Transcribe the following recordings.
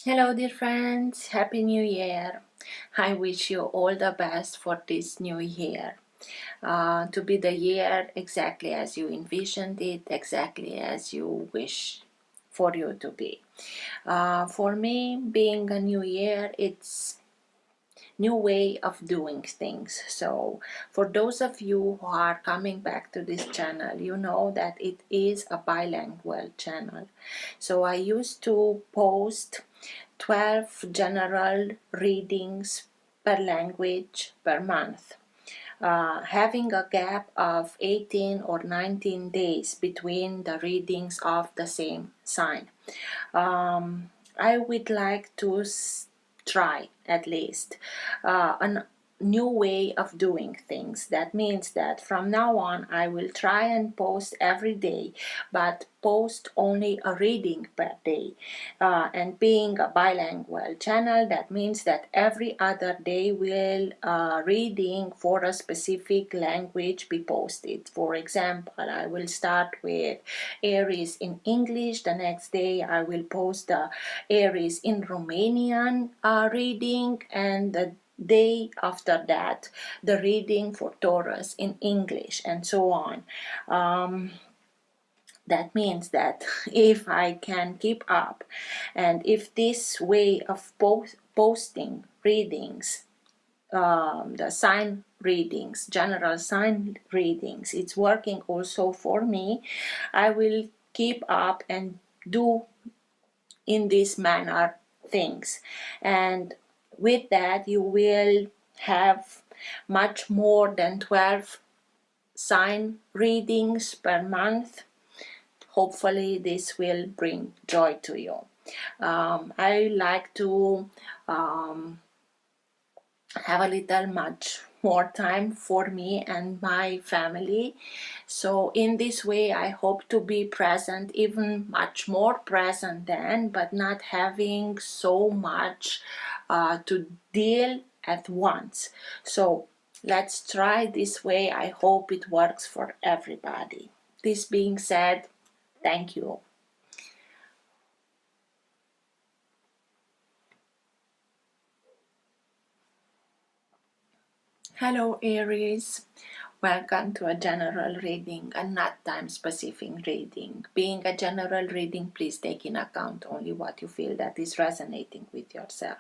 Hello, dear friends. Happy New Year. I wish you all the best for this new year. To be the year exactly as you envisioned it, exactly as you wish for you to be. For me, being a new year, it's new way of doing things. So for those of you who are coming back to this channel, you know that it is a bilingual channel. So I used to post 12 general readings per language per month, having a gap of 18 or 19 days between the readings of the same sign. I would like to try at least a new way of doing things. That means that from now on I will try and post every day, but post only a reading per day. And being a bilingual channel, that means that every other day will reading for a specific language be posted. For example, I will start with Aries in English. The next day I will post the Aries in Romanian reading, and the day after that the reading for Taurus in English, and so on. That means that if I can keep up, and if this way of posting readings, the sign readings, general sign readings, it's working also for me, I will keep up and do in this manner things. And with that you will have much more than 12 sign readings per month. Hopefully this will bring joy to you. I like to have a little much more time for me and my family. So in this way I hope to be present, even much more present than, but not having so much to deal at once. So let's try this way. I hope it works for everybody. This being said, thank you. Hello, Aries. Welcome to a general reading and not time specific reading. Being a general reading, please take in account only what you feel that is resonating with yourself.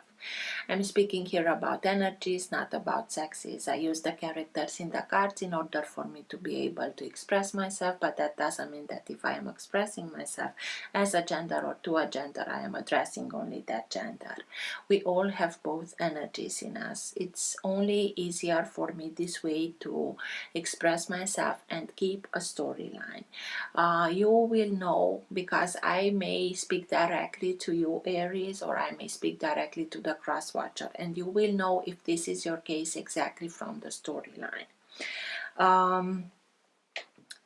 I'm speaking here about energies, not about sexes. I use the characters in the cards in order for me to be able to express myself, but that doesn't mean that if I am expressing myself as a gender or to a gender, I am addressing only that gender. We all have both energies in us. It's only easier for me this way to express myself and keep a storyline. You will know, because I may speak directly to you, Aries, or I may speak directly to the cross watcher, and you will know if this is your case exactly from the storyline.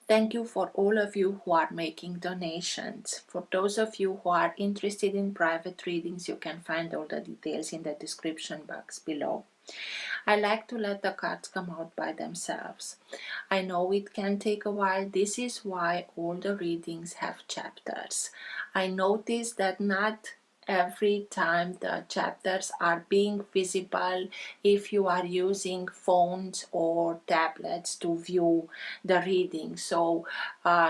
Thank you for all of you who are making donations. For those of you who are interested in private readings, you can find all the details in the description box below. I like to let the cards come out by themselves. I know it can take a while. This is why all the readings have chapters. I notice that not every time the chapters are being visible if you are using phones or tablets to view the reading. So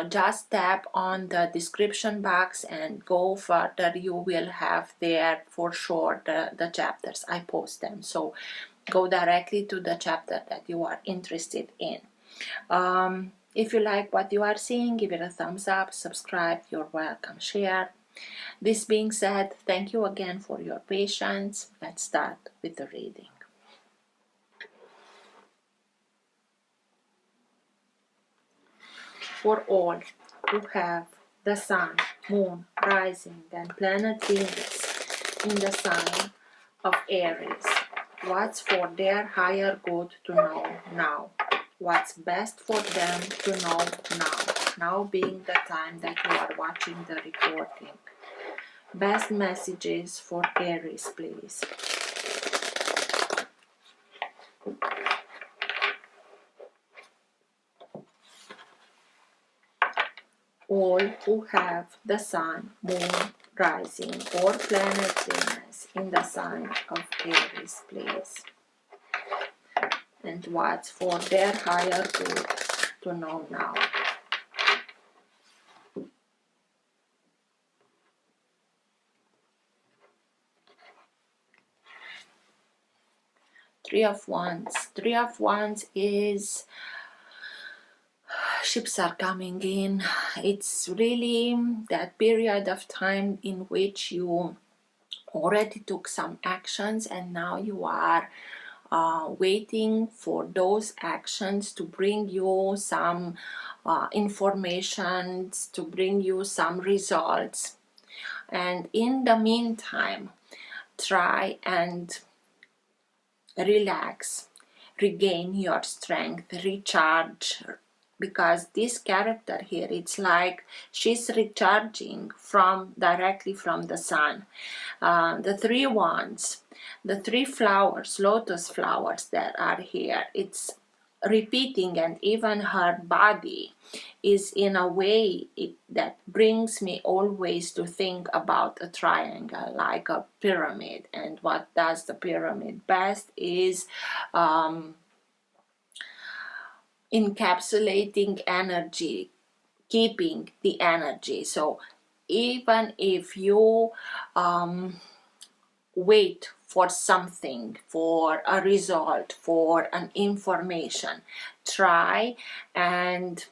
just tap on the description box and go further. You will have there for sure the chapters. I post them. So go directly to the chapter that you are interested in. If you like what you are seeing, give it a thumbs up, subscribe, you're welcome, share. This being said, thank you again for your patience. Let's start with the reading. For all who have the sun, moon, rising, and planet Venus in the sign of Aries, what's for their higher good to know now? What's best for them to know now? Now being the time that you are watching the recording. Best messages for Aries, please. All who have the sun, moon, rising or planet Venus in the sign of Aries, please. And what's for their higher good to know now. Three of Wands. Three of Wands is ships are coming in. It's really that period of time in which you already took some actions and now you are waiting for those actions to bring you some information, to bring you some results. And in the meantime, try and relax, regain your strength, recharge, because this character here, it's like she's recharging directly from the sun. The three wands, the three flowers, lotus flowers that are here, it's repeating, and even her body is in a way that brings me always to think about a triangle, like a pyramid. And what does the pyramid best is encapsulating energy, keeping the energy. So even if you wait for something, for a result, for an information, try and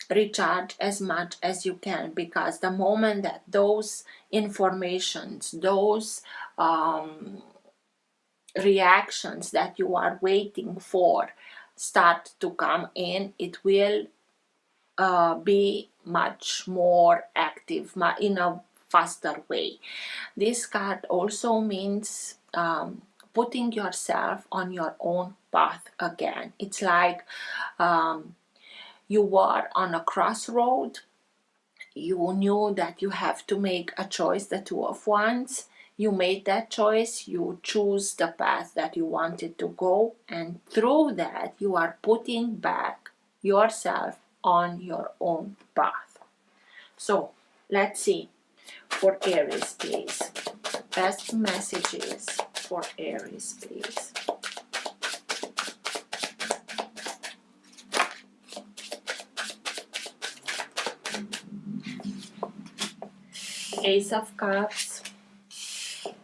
recharge as much as you can, because the moment that those informations, those reactions that you are waiting for start to come in, it will be much more active in a faster way. This card also means putting yourself on your own path again. It's like you were on a crossroad. You knew that you have to make a choice, the Two of Wands. You made that choice, you choose the path that you wanted to go, and through that you are putting back yourself on your own path. So let's see for Aries, please. Best messages for Aries, please. Ace of Cups,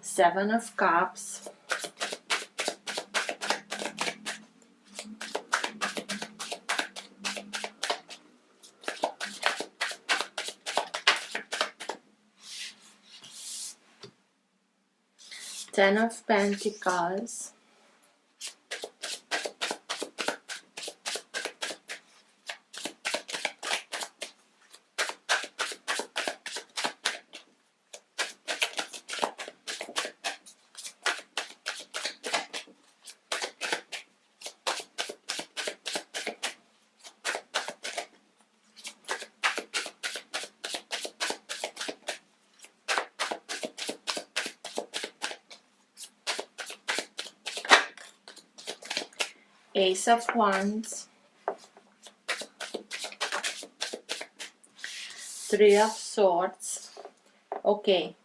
Seven of Cups, Ten of Pentacles, Ace of Wands, Three of Swords. Okay.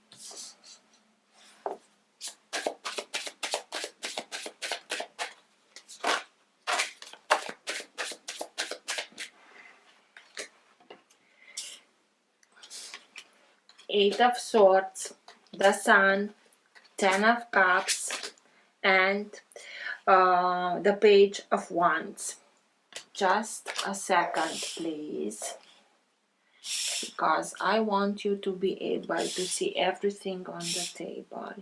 Eight of Swords, the Sun, Ten of Cups, and the Page of Wands. Just a second, please, because I want you to be able to see everything on the table.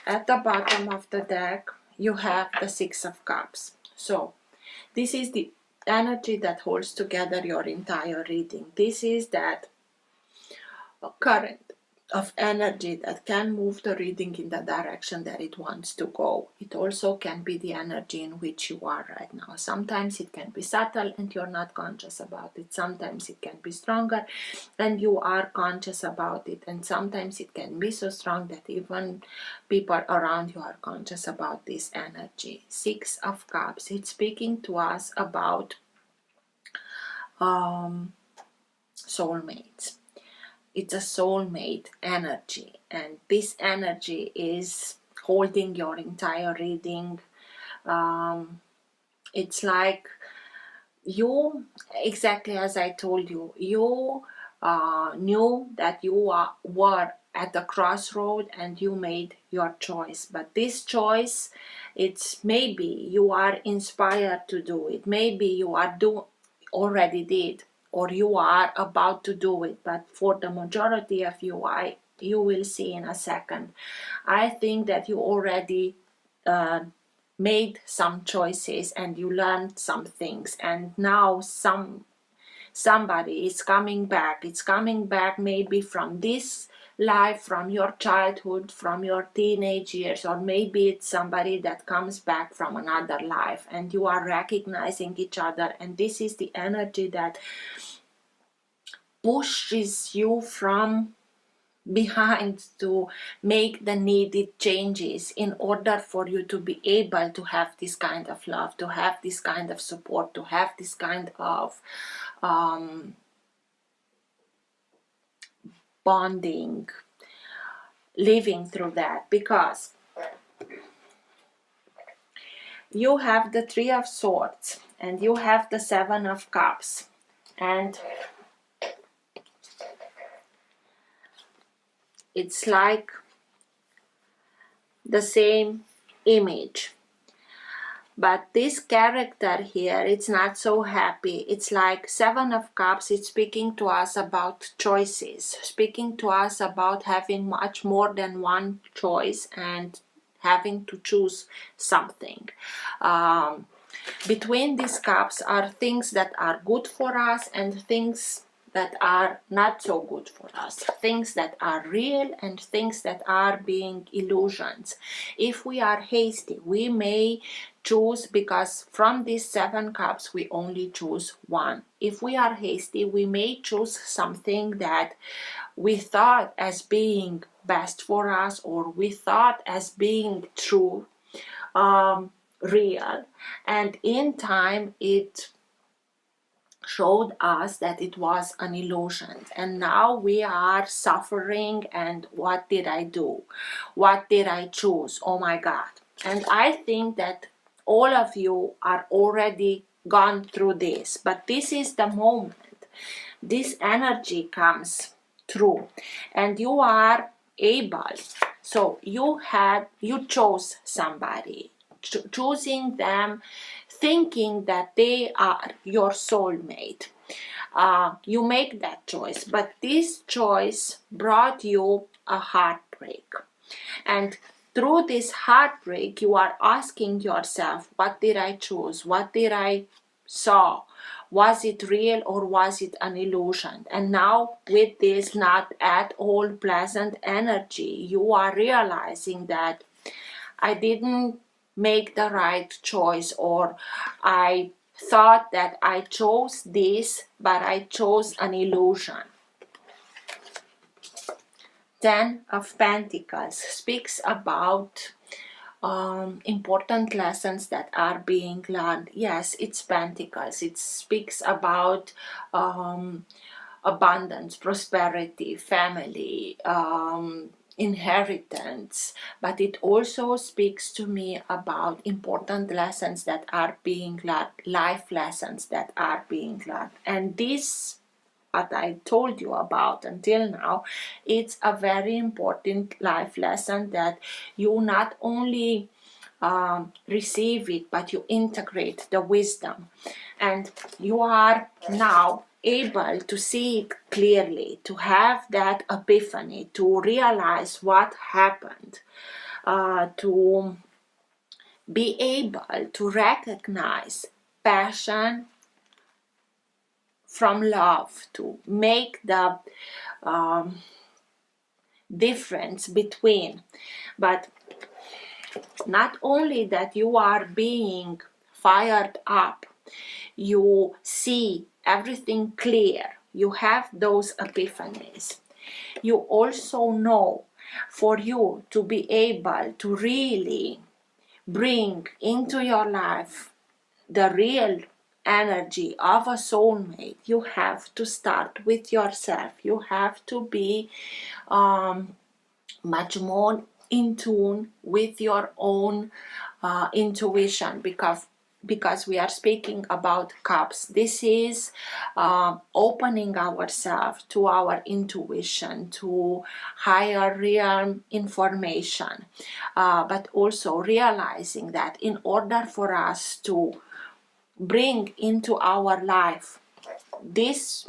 At the bottom of the deck, you have the Six of Cups. So this is the energy that holds together your entire reading. This is that current of energy that can move the reading in the direction that it wants to go. It also can be the energy in which you are right now. Sometimes it can be subtle and you're not conscious about it. Sometimes it can be stronger and you are conscious about it. And sometimes it can be so strong that even people around you are conscious about this energy. Six of Cups. It's speaking to us about soulmates. it's a soulmate energy, and this energy is holding your entire reading. It's like you, exactly as I told you, you knew that you were at the crossroad and you made your choice. But this choice, it's maybe you are inspired to do it, maybe you are already did, or you are about to do it. But for the majority of you, you will see in a second, I think that you already made some choices and you learned some things, and now somebody is coming back. It's coming back maybe from this life, from your childhood, from your teenage years, or maybe it's somebody that comes back from another life, and you are recognizing each other. And this is the energy that pushes you from behind to make the needed changes in order for you to be able to have this kind of love, to have this kind of support, to have this kind of bonding, living through that. Because you have the Three of Swords and you have the Seven of Cups, and it's like the same image. But this character here, it's not so happy. It's like Seven of Cups. It's speaking to us about choices, speaking to us about having much more than one choice and having to choose something. Between these cups are things that are good for us and things that are not so good for us, things that are real and things that are being illusions. If we are hasty, we may choose, because from these Seven Cups we only choose one. If we are hasty, we may choose something that we thought as being best for us, or we thought as being true, real, and in time it showed us that it was an illusion, and now we are suffering. And what did I do? What did I choose? Oh my God. And I think that all of you are already gone through this, but this is the moment this energy comes through and you are able. So you chose somebody, choosing them, thinking that they are your soulmate. You make that choice, but this choice brought you a heartbreak. And through this heartbreak, you are asking yourself, what did I choose? What did I saw? Was it real or was it an illusion? And now with this not at all pleasant energy, you are realizing that I didn't make the right choice, or I thought that I chose this, but I chose an illusion. Ten of Pentacles speaks about important lessons that are being learned. Yes, it's Pentacles. It speaks about abundance, prosperity, family, inheritance, but it also speaks to me about important lessons that are being learned, life lessons that are being learned. And this, what I told you about until now, it's a very important life lesson that you not only receive it, but you integrate the wisdom, and you are now able to see it clearly, to have that epiphany, to realize what happened, to be able to recognize passion from love, to make the difference between. But not only that you are being fired up, you see everything clear, you have those epiphanies. You also know, for you to be able to really bring into your life the real energy of a soulmate, you have to start with yourself. You have to be much more in tune with your own intuition, because we are speaking about cups. This is opening ourselves to our intuition, to higher realm information, but also realizing that in order for us to bring into our life this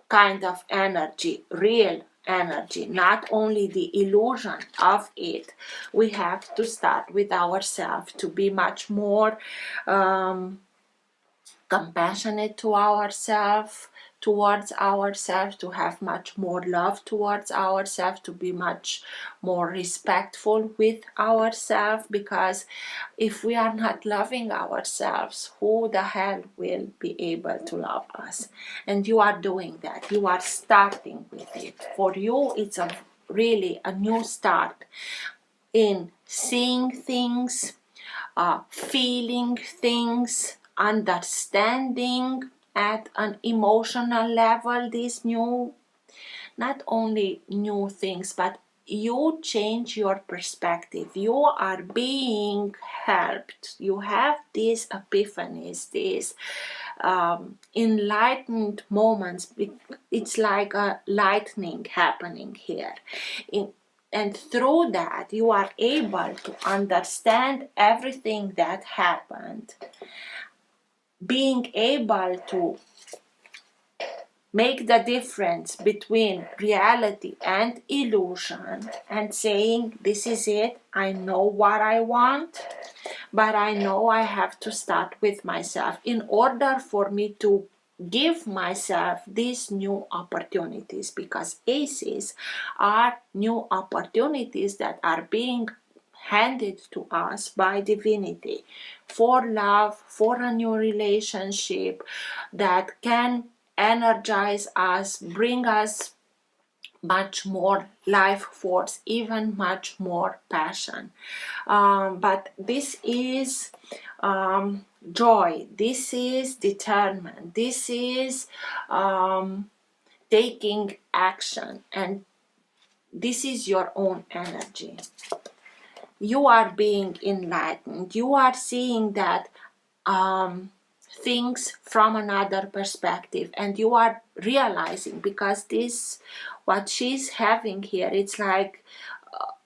kind of energy, real energy, not only the illusion of it, we have to start with ourselves, to be much more compassionate to ourselves, towards ourselves, to have much more love towards ourselves, to be much more respectful with ourselves, because if we are not loving ourselves, who the hell will be able to love us? And you are doing that. You are starting with it. For you, it's really a new start in seeing things, feeling things, understanding at an emotional level these new, not only new things, but you change your perspective. You are being helped. You have these epiphanies, these enlightened moments. It's like a lightning happening here. And through that, you are able to understand everything that happened, being able to make the difference between reality and illusion, and saying, this is it, I know what I want, but I know I have to start with myself in order for me to give myself these new opportunities, because aces are new opportunities that are being handed to us by divinity for love, for a new relationship that can energize us, bring us much more life force, even much more passion. But this is joy, this is determined, this is taking action, and this is your own energy. You are being enlightened. You are seeing that things from another perspective, and you are realizing, because this, what she's having here, it's like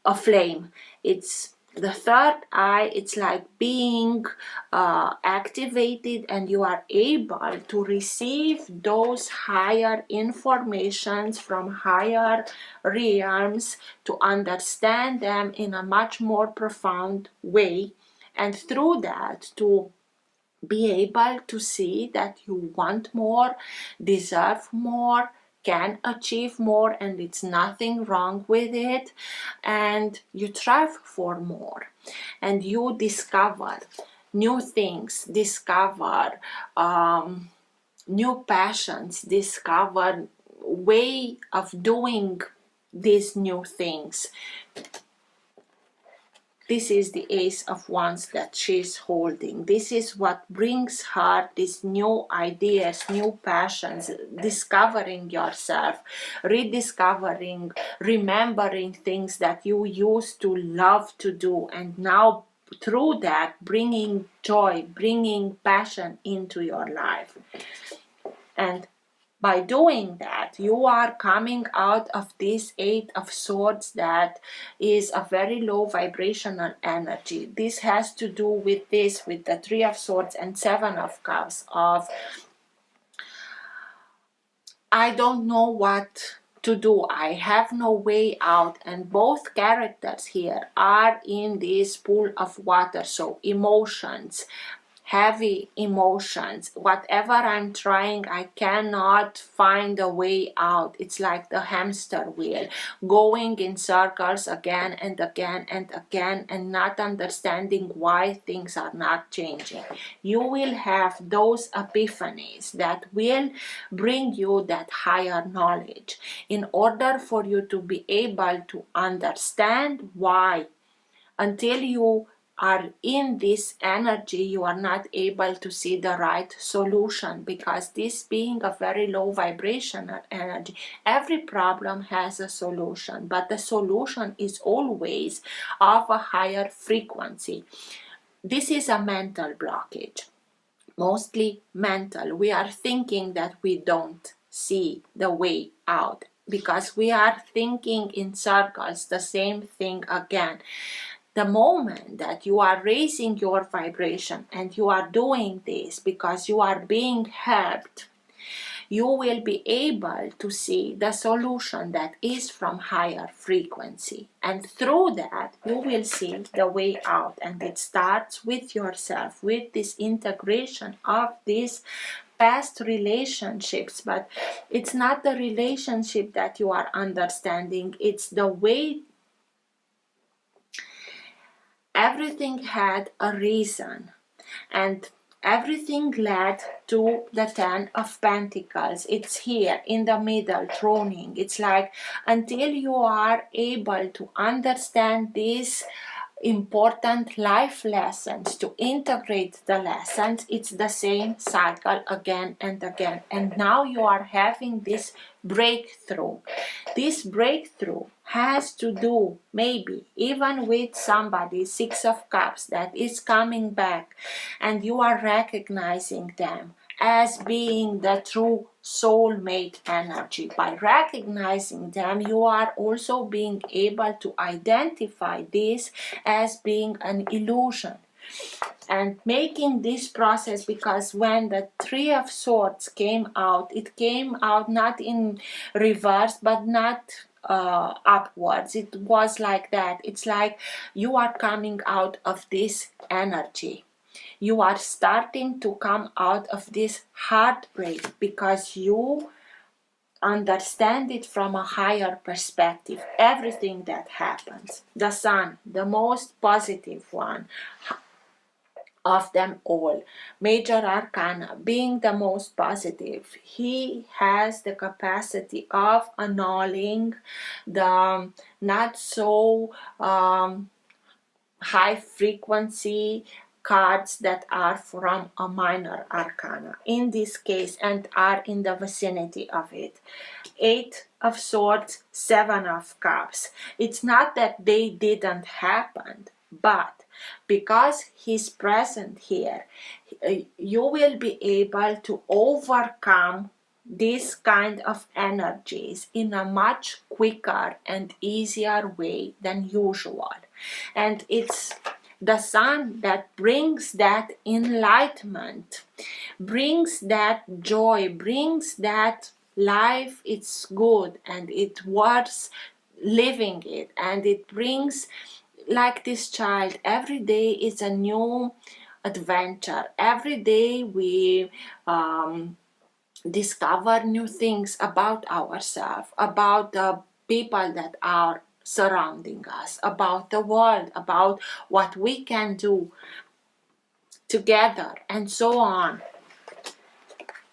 a flame. It's the third eye. It's like being activated, and you are able to receive those higher informations from higher realms, to understand them in a much more profound way, and through that to be able to see that you want more, deserve more, can achieve more, and it's nothing wrong with it, and you strive for more, and you discover new things, discover new passions, discover way of doing these new things. This is the Ace of Wands that she's holding. This is what brings her these new ideas, new passions, discovering yourself, rediscovering, remembering things that you used to love to do, and now through that bringing joy, bringing passion into your life. And by doing that, you are coming out of this Eight of Swords that is a very low vibrational energy. This has to do with this, with the Three of Swords and Seven of Cups, of I don't know what to do, I have no way out. And both characters here are in this pool of water, so emotions, heavy emotions. Whatever I'm trying, I cannot find a way out. It's like the hamster wheel, going in circles again and again and again, and not understanding why things are not changing. You will have those epiphanies that will bring you that higher knowledge, in order for you to be able to understand why. Until you are in this energy, you are not able to see the right solution, because this being a very low vibrational energy, every problem has a solution, but the solution is always of a higher frequency. This is a mental blockage, mostly mental. We are thinking that we don't see the way out because we are thinking in circles, the same thing again. The moment that you are raising your vibration and you are doing this because you are being helped, you will be able to see the solution that is from higher frequency. And through that, you will see the way out. And it starts with yourself, with this integration of these past relationships. But it's not the relationship that you are understanding, it's the way everything had a reason, and everything led to the Ten of Pentacles. It's here in the middle, throning. It's like until you are able to understand these important life lessons, to integrate the lessons, it's the same cycle again and again. And now you are having this breakthrough. This breakthrough has to do maybe even with somebody, Six of Cups, that is coming back, and you are recognizing them as being the true soulmate energy. By recognizing them, you are also being able to identify this as being an illusion. And making this process, because when the Three of Swords came out, it came out not in reverse, but not upwards. It was like that. It's like you are coming out of this energy. You are starting to come out of this heartbreak because you understand it from a higher perspective. Everything that happens. The Sun, the most positive one of them all, Major Arcana, being the most positive, he has the capacity of annulling the not so high frequency cards that are from a minor arcana in this case and are in the vicinity of it. Eight of Swords, Seven of Cups. It's not that they didn't happen, but because he's present here, you will be able to overcome this kind of energies in a much quicker and easier way than usual. And it's the Sun that brings that enlightenment, brings that joy, brings that life. It's good and it worth living it, and it brings, like this child, every day is a new adventure. Every day we discover new things about ourselves, about the people that are surrounding us, about the world, about what we can do together, and so on.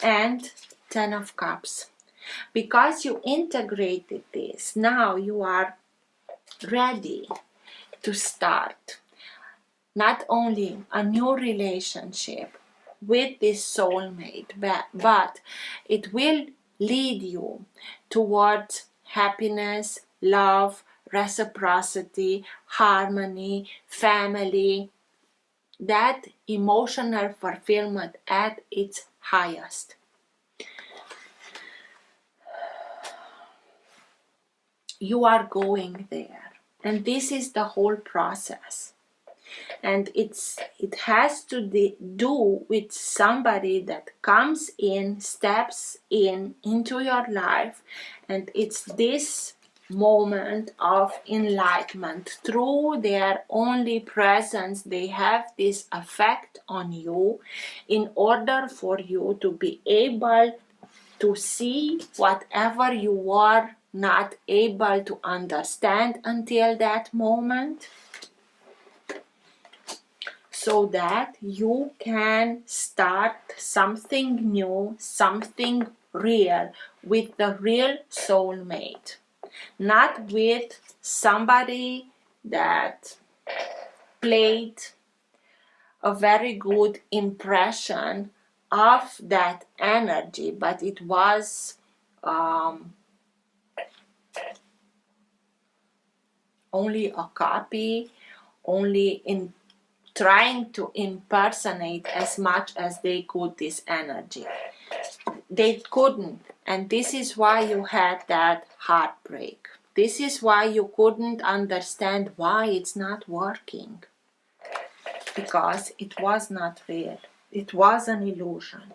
And Ten of Cups. Because you integrated this, now you are ready to start not only a new relationship with this soulmate, but it will lead you towards happiness, love, reciprocity, harmony, family, that emotional fulfillment at its highest. You are going there, and this is the whole process. And it has to do with somebody that comes in, steps into your life, and it's this moment of enlightenment. Through their only presence, they have this effect on you in order for you to be able to see whatever you were not able to understand until that moment, so that you can start something new, something real with the real soulmate, not with somebody that played a very good impression of that energy, but it was only a copy, only in trying to impersonate as much as they could this energy. They couldn't, and this is why you had that heartbreak. This is why you couldn't understand why it's not working, because it was not real. It was an illusion.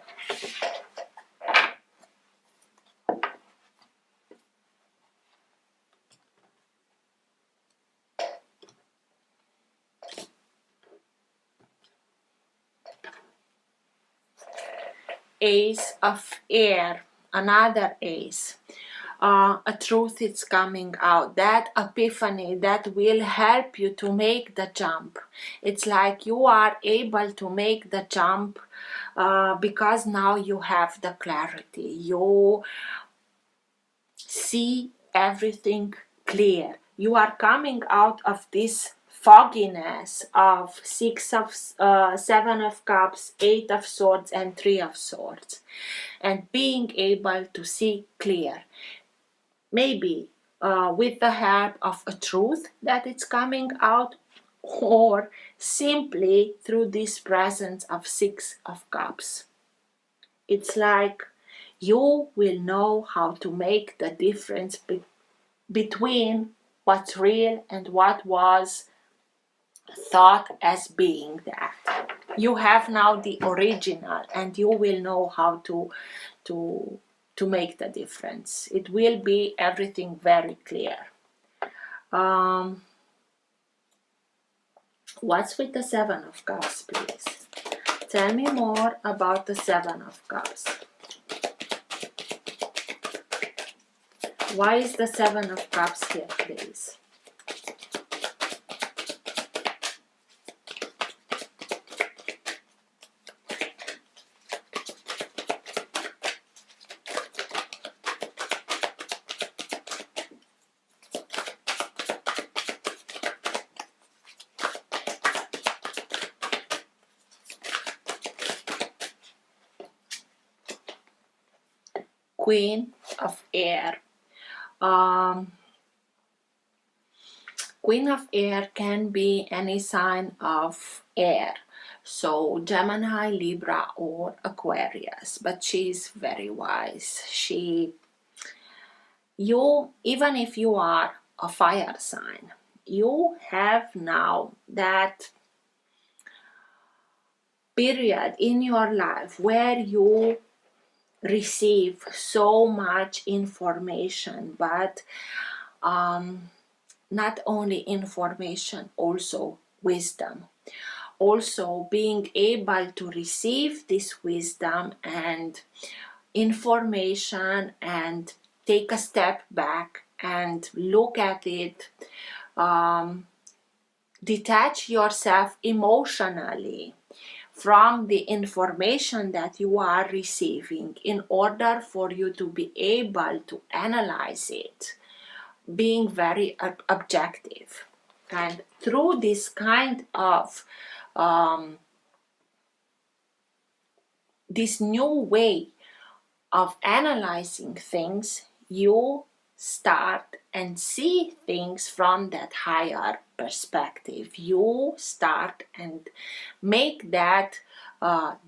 Ace of air, another ace. A truth is coming out, that epiphany that will help you to make the jump. It's like you are able to make the jump because now you have the clarity. You see everything clear. You are coming out of this fogginess of seven of cups, 8 of swords, and 3 of swords, and being able to see clear. Maybe with the help of a truth that it's coming out, or simply through this presence of 6 of cups. It's like you will know how to make the difference between what's real and what was thought as being that. You have now the original, and you will know how to make the difference. It will be everything very clear. What's with the 7 of cups, please? Tell me more about the 7 of cups. Why is the 7 of cups here, please? Queen of air. Queen of air can be any sign of air, so Gemini, Libra, or Aquarius, but she's very wise. Even if you are a fire sign, you have now that period in your life where you receive so much information, but not only information, also wisdom. Also being able to receive this wisdom and information and take a step back and look at it, detach yourself emotionally from the information that you are receiving in order for you to be able to analyze it, being very objective. And through this kind of this new way of analyzing things, you start and see things from that higher perspective. You start and make that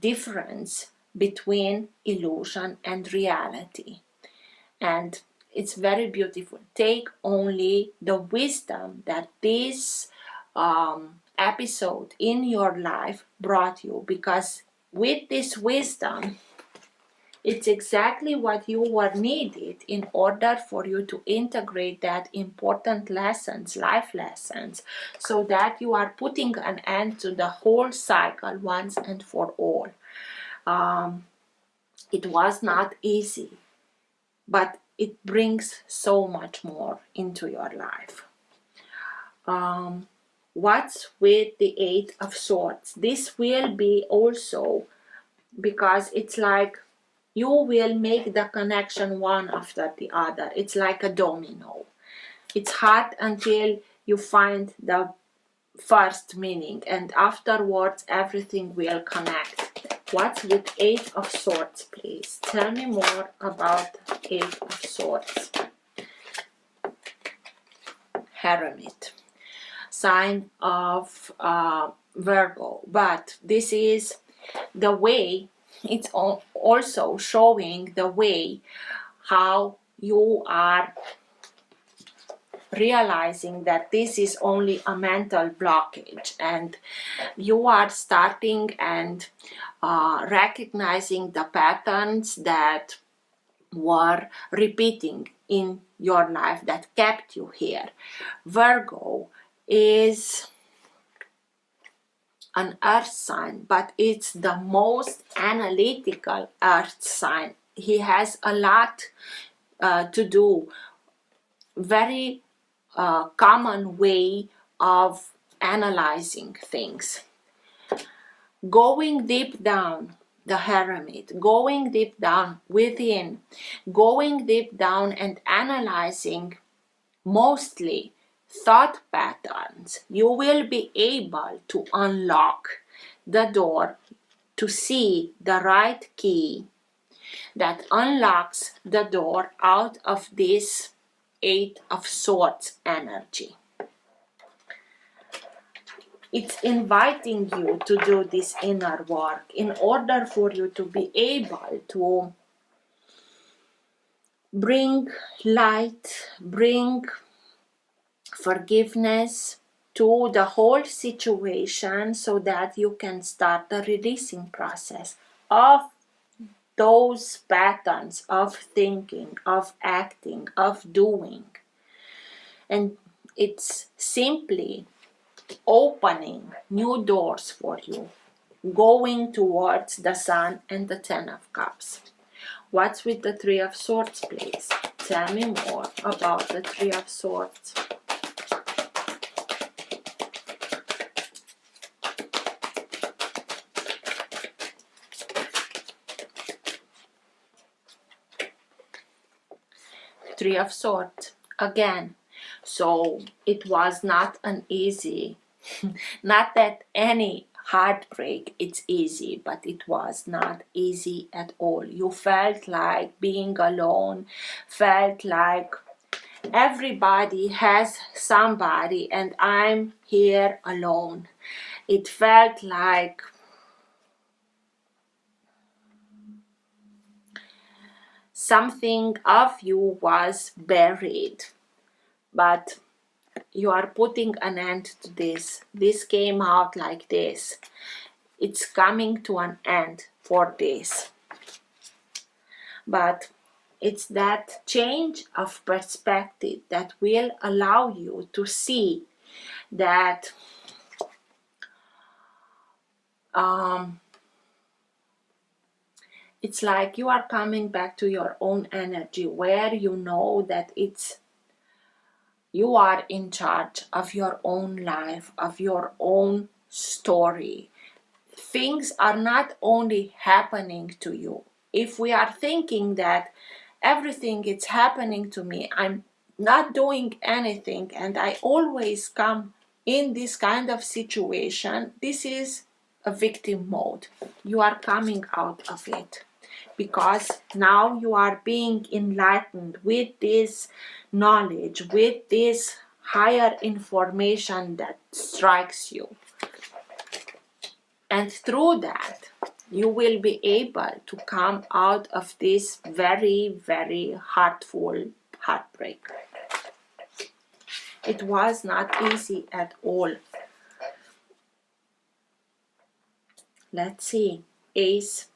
difference between illusion and reality. And it's very beautiful. Take only the wisdom that this episode in your life brought you, because with this wisdom, it's exactly what you were needed in order for you to integrate that important lessons, life lessons, so that you are putting an end to the whole cycle once and for all. It was not easy, but it brings so much more into your life. What's with the 8 of swords? This will be also, because it's like you will make the connection one after the other. It's like a domino. It's hard until you find the first meaning, and afterwards everything will connect. What's with Eight of Swords, please? Tell me more about Eight of Swords. Hermit, sign of Virgo, but this is the way, it's also showing the way how you are realizing that this is only a mental blockage, and you are starting and recognizing the patterns that were repeating in your life that kept you here. Virgo is an earth sign, but it's the most analytical earth sign. He has a lot to do, very common way of analyzing things. Going deep down, the Hermit, going deep down within, going deep down and analyzing mostly thought patterns, you will be able to unlock the door to see the right key that unlocks the door out of this Eight of Swords energy. It's inviting you to do this inner work in order for you to be able to bring light, bring forgiveness to the whole situation, so that you can start the releasing process of those patterns of thinking, of acting, of doing. And it's simply opening new doors for you, going towards the Sun and the Ten of Cups. What's with the Three of Swords, please? Tell me more about the Three of Swords. Three of Swords again. So it was not an easy, not that any heartbreak it's easy, but it was not easy at all. You felt like being alone, felt like everybody has somebody and I'm here alone. It felt like something of you was buried, but you are putting an end to this. This came out like this. It's coming to an end for this. But it's that change of perspective that will allow you to see that it's like you are coming back to your own energy, where you know that you are in charge of your own life, of your own story. Things are not only happening to you. If we are thinking that everything is happening to me, I'm not doing anything, and I always come in this kind of situation, this is a victim mode. You are coming out of it, because now you are being enlightened with this knowledge, with this higher information that strikes you. And through that, you will be able to come out of this very, very heartful heartbreak. It was not easy at all. Let's see. Ace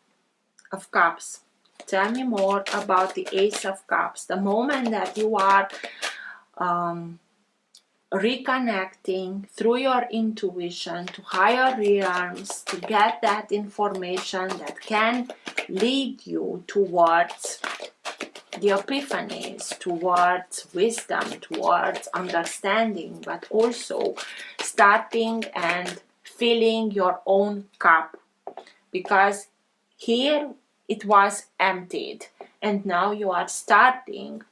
of Cups. Tell me more about the Ace of Cups. The moment that you are reconnecting through your intuition to higher realms to get that information that can lead you towards the epiphanies, towards wisdom, towards understanding, but also starting and filling your own cup, because here it was emptied and now you are starting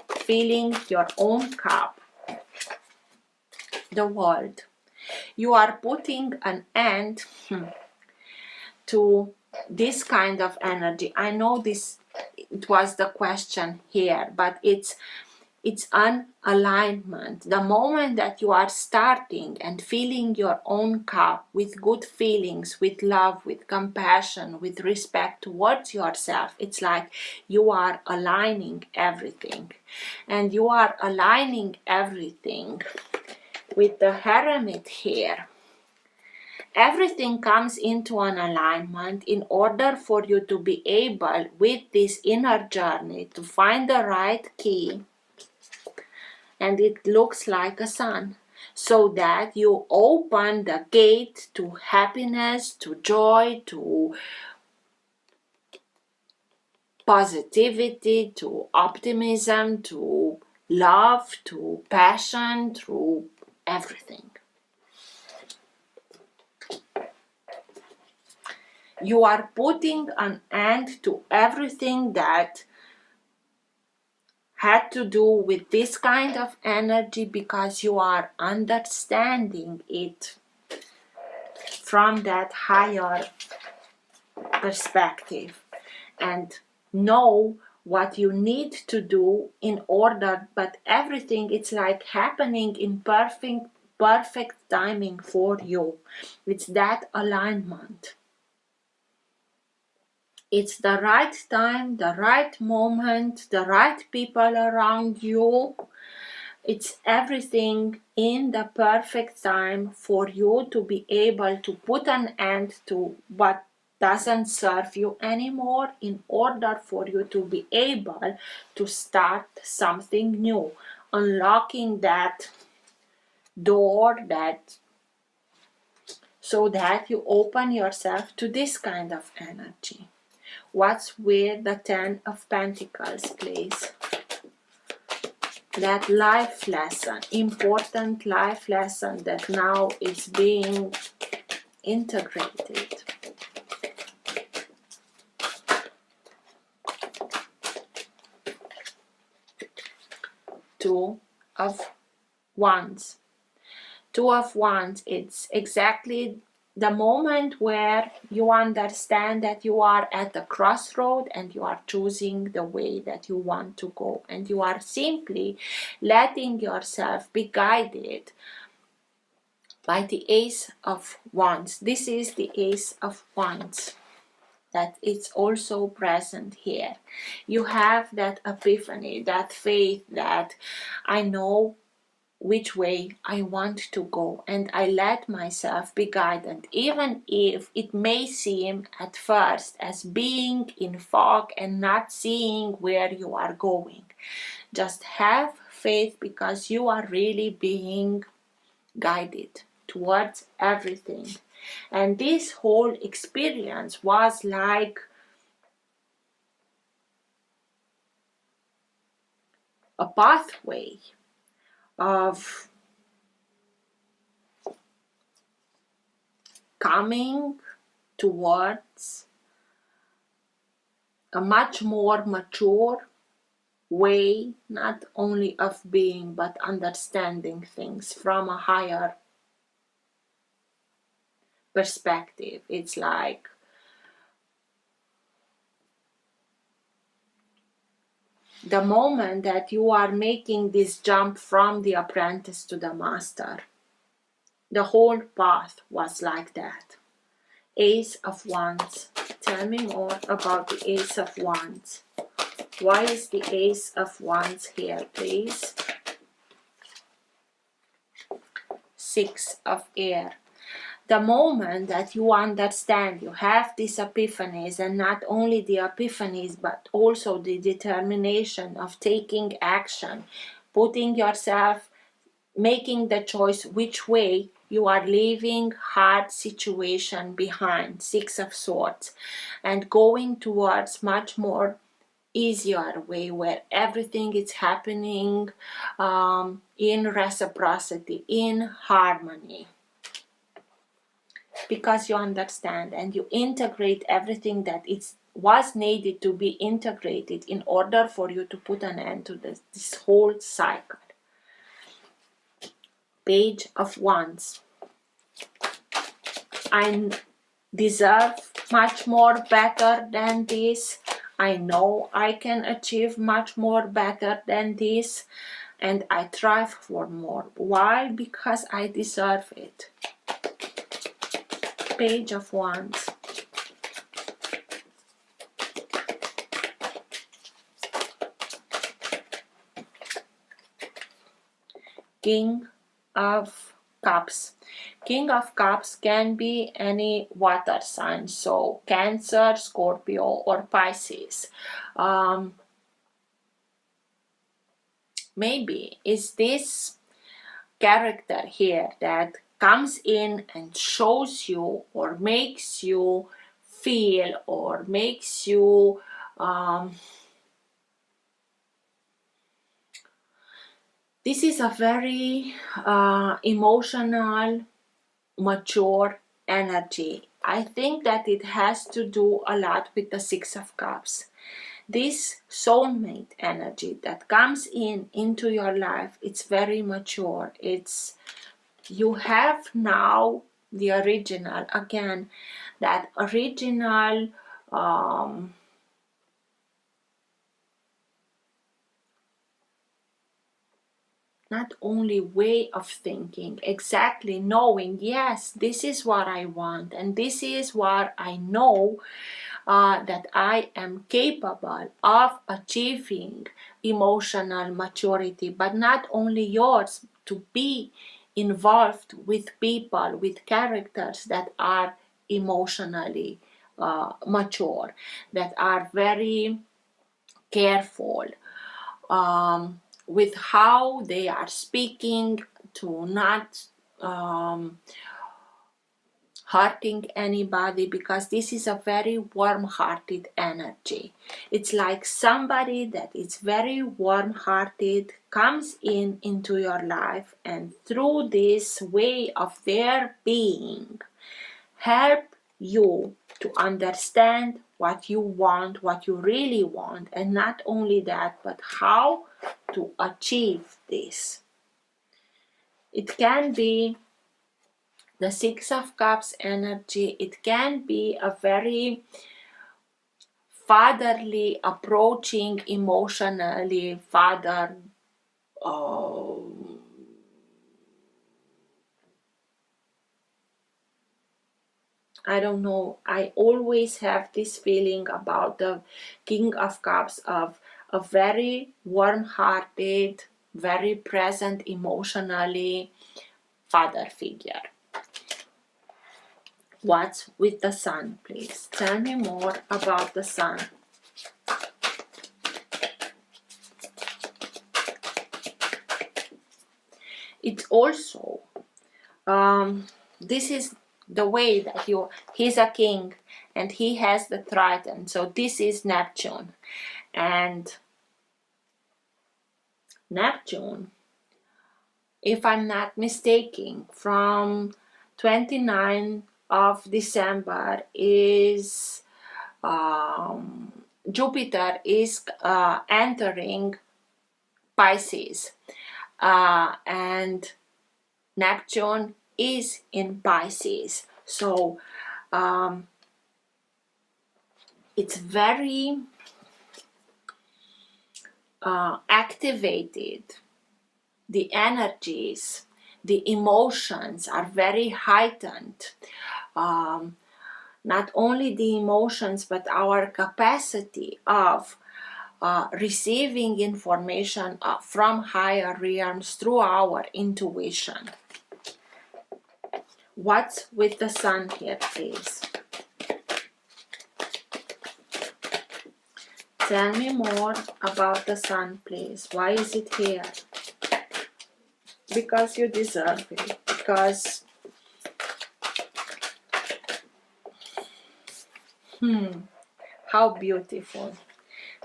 filling your own cup. The World. You are putting an end to this kind of energy. I know this, it was the question here, but it's an alignment. The moment that you are starting and filling your own cup with good feelings, with love, with compassion, with respect towards yourself, it's like you are aligning everything. And you are aligning everything with the Hermit here. Everything comes into an alignment in order for you to be able, with this inner journey, to find the right key, and it looks like a sun, so that you open the gate to happiness, to joy, to positivity, to optimism, to love, to passion, through everything. You are putting an end to everything that had to do with this kind of energy, because you are understanding it from that higher perspective and know what you need to do in order, but everything, it's like happening in perfect timing for you. It's that alignment. It's the right time, the right moment, the right people around you. It's everything in the perfect time for you to be able to put an end to what doesn't serve you anymore, in order for you to be able to start something new, unlocking that door, that so that you open yourself to this kind of energy. What's with the 10 of Pentacles, please? That life lesson, important life lesson that now is being integrated. Two of Wands. Two of Wands, it's exactly the moment where you understand that you are at the crossroad and you are choosing the way that you want to go, and you are simply letting yourself be guided by the Ace of Wands. This is the Ace of Wands that it's also present here. You have that epiphany, that faith, that I know which way I want to go, and I let myself be guided, even if it may seem at first as being in fog and not seeing where you are going. Just have faith, because you are really being guided towards everything. And this whole experience was like a pathway of coming towards a much more mature way, not only of being, but understanding things from a higher perspective. It's like the moment that you are making this jump from the apprentice to the master. The whole path was like that. Ace of Wands. Tell me more about the Ace of Wands. Why is the Ace of Wands here, please? Six of Air. The moment that you understand, you have these epiphanies, and not only the epiphanies, but also the determination of taking action, putting yourself, making the choice which way you are leaving hard situation behind, Six of Swords, and going towards much more easier way where everything is happening in reciprocity, in harmony, because you understand and you integrate everything that was needed to be integrated in order for you to put an end to this whole cycle. Page of Wands. I deserve much more better than this. I know I can achieve much more better than this, and I strive for more. Why? Because I deserve it. Page of Wands. King of Cups. King of Cups can be any water sign, so Cancer, Scorpio, or Pisces. Maybe is this character here that comes in and shows you or makes you feel or makes you this is a very emotional, mature energy. I think that it has to do a lot with the Six of Cups. This soulmate energy that comes into your life, it's very mature. It's you have now the original, again, that original not only way of thinking, exactly knowing, yes, this is what I want and this is what I know that I am capable of achieving emotional maturity, but not only yours, to be involved with people, with characters that are emotionally mature, that are very careful with how they are speaking, to not hurting anybody, because this is a very warm-hearted energy. It's like somebody that is very warm-hearted comes into your life, and through this way of their being help you to understand what you want, what you really want, and not only that, but how to achieve this. It can be the Six of Cups energy. It can be a very fatherly approaching emotionally, father I don't know, I always have this feeling about the King of Cups of a very warm-hearted, very present emotionally father figure. What's with the Sun, please? Tell me more about the Sun. It's also, this is the way that he's a king and he has the trident. So this is Neptune. And Neptune, if I'm not mistaken, from 29th of December is Jupiter is entering Pisces, and Neptune is in Pisces. So it's very activated. The energies, the emotions are very heightened. Not only the emotions, but our capacity of receiving information from higher realms through our intuition. What's with the Sun here, please? Tell me more about the Sun, please. Why is it here? Because you deserve it. Because how beautiful.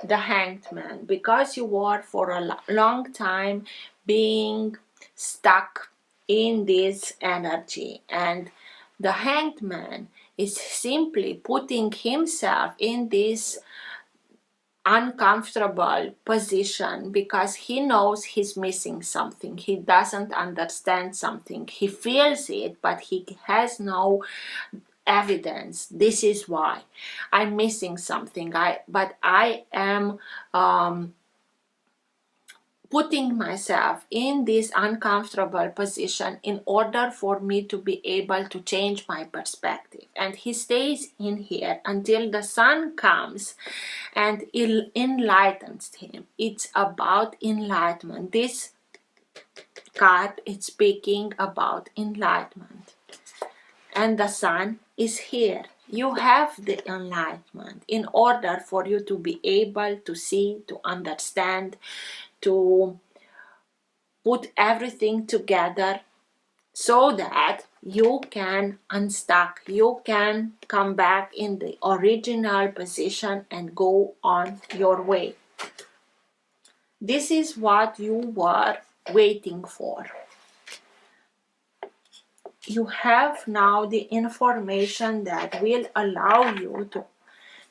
The Hanged Man. Because you were for a long time being stuck in this energy, and the Hanged Man is simply putting himself in this uncomfortable position because he knows he's missing something. He doesn't understand something. He feels it, but he has no evidence. This is why I'm missing something. But I am putting myself in this uncomfortable position in order for me to be able to change my perspective. And he stays in here until the sun comes and it enlightens him. It's about enlightenment. This card is speaking about enlightenment. And the sun is here. You have the enlightenment in order for you to be able to see, to understand, to put everything together so that you can unstuck, you can come back in the original position and go on your way. This is what you were waiting for. You have now the information that will allow you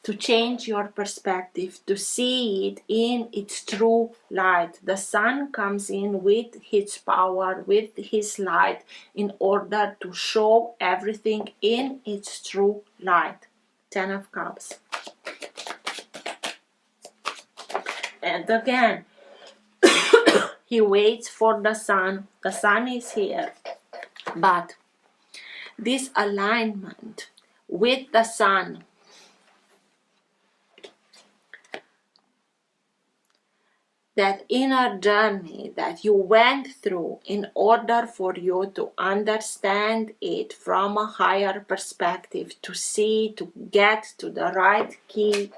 to change your perspective, to see it in its true light. The sun comes in with his power, with his light, in order to show everything in its true light. 10 of Cups. And again, he waits for the sun. The sun is here. But this alignment with the sun, that inner journey that you went through in order for you to understand it from a higher perspective, to see, to get to the right key,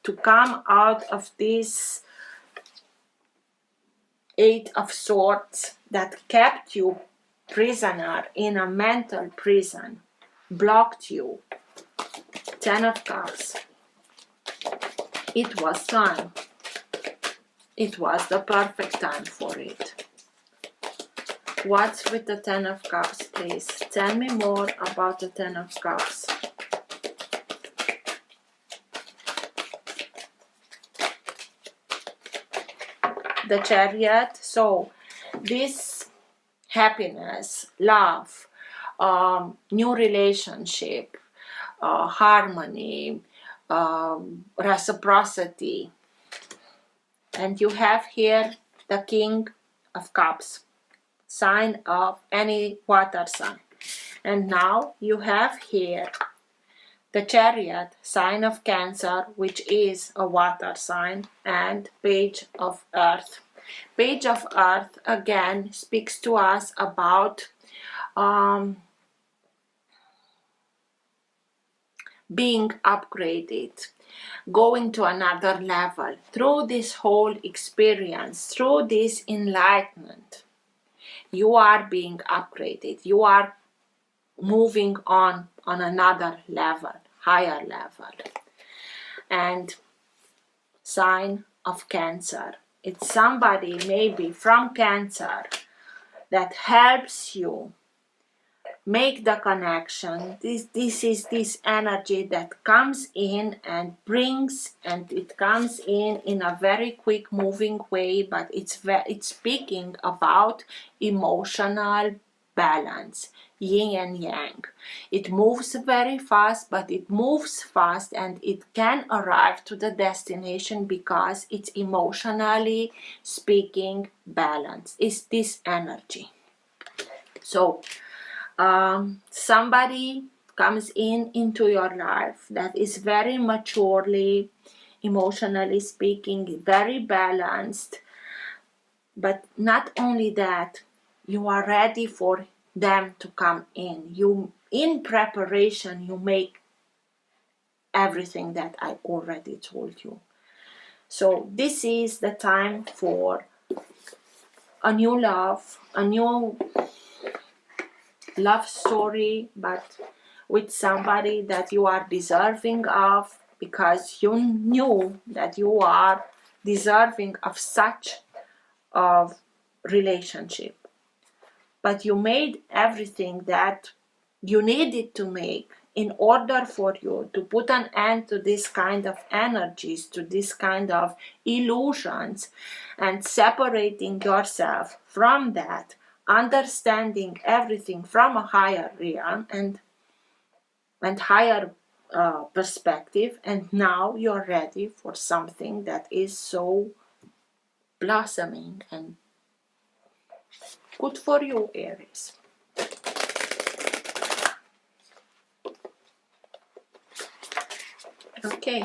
to come out of this Eight of Swords that kept you prisoner in a mental prison, blocked you. 10 of Cups. It was time. It was the perfect time for it. What's with the 10 of Cups, please? Tell me more about the 10 of Cups. The Chariot. So this happiness, love, new relationship, harmony, reciprocity. And you have here the King of Cups, sign of any water sign. And now you have here the Chariot, sign of Cancer, which is a water sign, and Page of Earth. Page of Earth again speaks to us about being upgraded, going to another level. Through this whole experience, through this enlightenment, you are being upgraded. You are moving on another level, higher level. And sign of Cancer. It's somebody maybe from Cancer that helps you make the connection. This is this energy that comes in and brings, and it comes in a very quick moving way, but it's speaking about emotional balance, yin and yang. It moves very fast, but it moves fast and it can arrive to the destination because it's emotionally speaking balance. It's this energy. So somebody comes into your life that is very maturely, emotionally speaking, very balanced. But not only that, you are ready for them to come in. You, in preparation, you make everything that I already told you. So this is the time for a new love, a new love story, but with somebody that you are deserving of, because you knew that you are deserving of such a relationship. But you made everything that you needed to make in order for you to put an end to this kind of energies, to this kind of illusions, and separating yourself from that, understanding everything from a higher realm and higher perspective, and now you're ready for something that is so blossoming and good for you, Aries. Okay.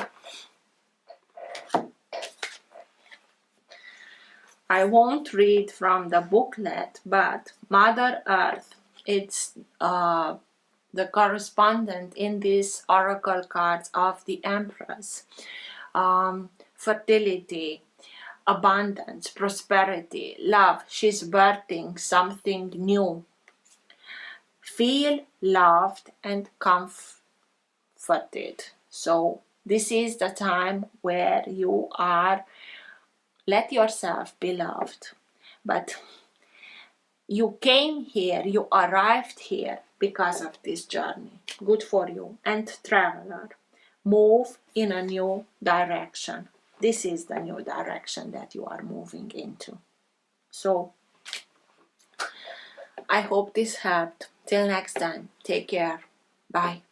I won't read from the booklet, but Mother Earth, it's the correspondent in these oracle cards of the Empress. Fertility, abundance, prosperity, love. She's birthing something new. Feel loved and comforted. So this is the time where you are, let yourself be loved. But you came here, you arrived here because of this journey. Good for you. And traveler, move in a new direction. This is the new direction that you are moving into. So I hope this helped. Till next time, take care. Bye.